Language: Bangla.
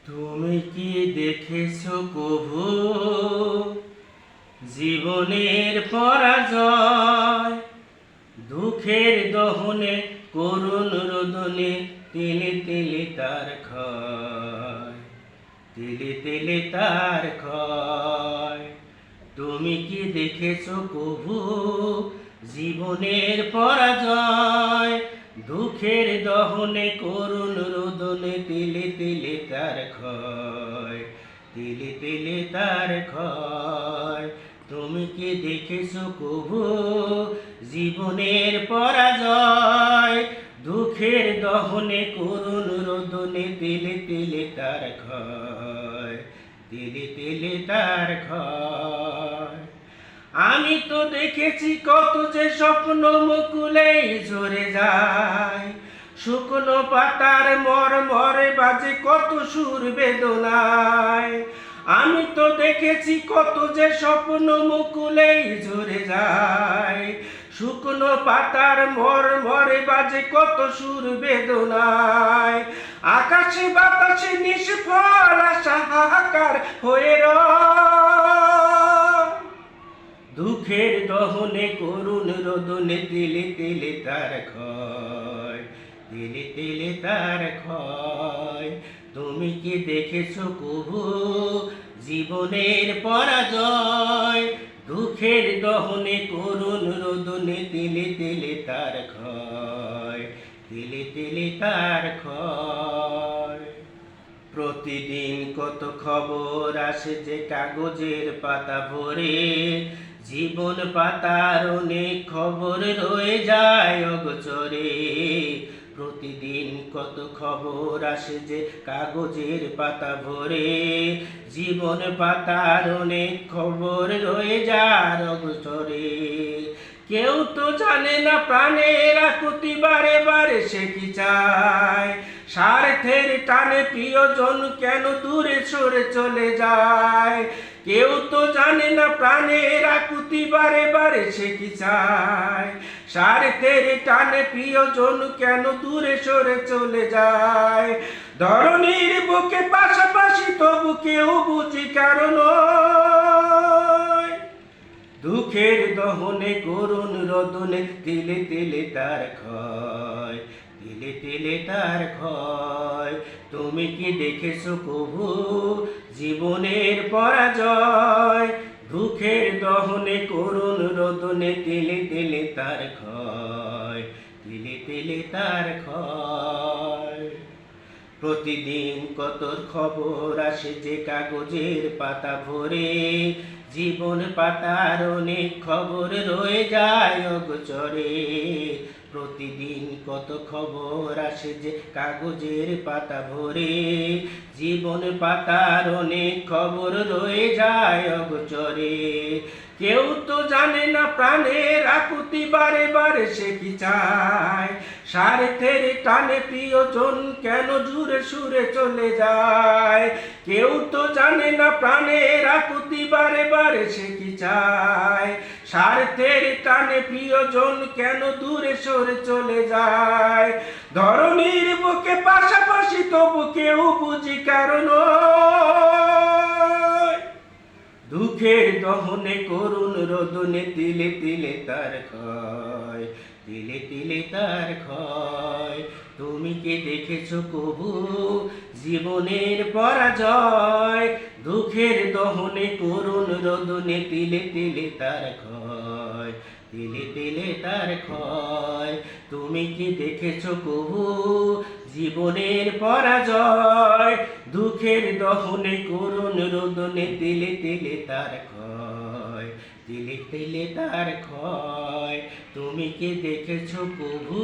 তুমি কি দেখেছো কভু জীবনের পরাজয়? দুঃখের দহনে করুণ রোদনে তিলে তিলে তার ক্ষয়, তিলে তিলে তার ক্ষয়। তুমি কি দেখেছো কভু জীবনের পরাজয়? দুঃখের দহনে করুণ রোদনে তিলে তিলে তার ক্ষয়, তিলে তিলে তার ক্ষয়। তুমি কি দেখেছো কভু জীবনের পরাজয়? দুঃখের দহনে করুণ রোদনে তিলে তিলে তার ক্ষয়, তিলে তিলে তার ক্ষয়। আমি তো দেখেছি কত যে স্বপ্ন মুকুলেই ঝরে যায়, শুকনো পাতার মরমরে বাজে কত সুর বেদনায়। আমি তো দেখেছি কত যে স্বপ্ন মুকুলেই ঝরে যায়, শুকনো পাতার মরমরে বাজে কত সুর বেদনায়। আকাশে বাতাসে নিষ্ফল আশা হাহাকার হয়ে রয়, দুঃখের দহনে করুণ রোদনে তিলে তিলে তার ক্ষয়, তিলে তিলে তার ক্ষয়। তুমি কি দেখেছো কভু জীবনের পরাজয়? দুঃখের দহনে করুণ রোদনে তিলে তিলে তার ক্ষয়, তিলে তিলে তার ক্ষয়। প্রতিদিন কত খবর আসে যে কাগজের পাতা ভরে, জীবন পাতার অনেক খবর রয়ে যায় অগোচরে। প্রতিদিন কত খবর আসে যে কাগজের পাতা ভরে, জীবন পাতার অনেক খবর রয়ে যায় অগোচরে। কেউ তো জানে না প্রাণের আকুতি বারে বারে সে কি চায়, স্বার্থের টানে প্রিয়জন কেন দূরে সরে চলে যায়। কেউ তো জানে না প্রাণের আকুতি বারে বারে সে কি চায়, স্বার্থের টানে প্রিয়জন কেন দূরে সরে চলে যায়। ধরনীর বুকে পাশাপাশি তবু কেউ বুঝি কারণ, দুঃখের দহনে করুণ রোদনে তিলে তিলে তার ক্ষয়, তিলে তিলে তার ক্ষয়। তুমি কি দেখেছো কভু জীবনের পরাজয়? দুঃখের দহনে করুণ রোদনে তিলে তিলে তার ক্ষয়, তিলে তিলে তার ক্ষয়। প্রতিদিন কত খবর আসে যে কাগজের পাতা ভরে, জীবন পাতার অনেক খবর রয়ে যায় অগোচরে। প্রতিদিন কত খবর আসে যে কাগজের পাতা ভরে, জীবন পাতার অনেক খবর রয়ে যায় অগোচরে। কেউ তো জানে না প্রাণের আকুতি বারে বারে সে কি চায়, স্বার্থের টানে প্রিয়জন কেন দূরে সুরে চলে যায়। কেউ তো জানে না প্রাণের আকুতি বারে বারে সে কি চায়, স্বার্থের টানে প্রিয়জন কেন দূরে সরে চলে যায়। ধরনীর বুকে পাশাপাশি তবু কেউ বুঝি কারণ, দুঃখের দহনে করুণ রোদনে তিলে তিলে তার ক্ষয়, তিলে তিলে তার ক্ষয়। তুমি কি দেখেছো কভু জীবনের পরাজয়? দুঃখের দহনে করুণ রোদনে তিলে তিলে তার ক্ষয়, তিলে তিলে তার ক্ষয়। তুমি কি দেখেছো কভু জীবনের পরাজয়? দুঃখের দহনে করুণ রোদনে তিলে তিলে তার ক্ষয়, তিলে তিলে তার ক্ষয়। তুমি কি দেখেছো কভু?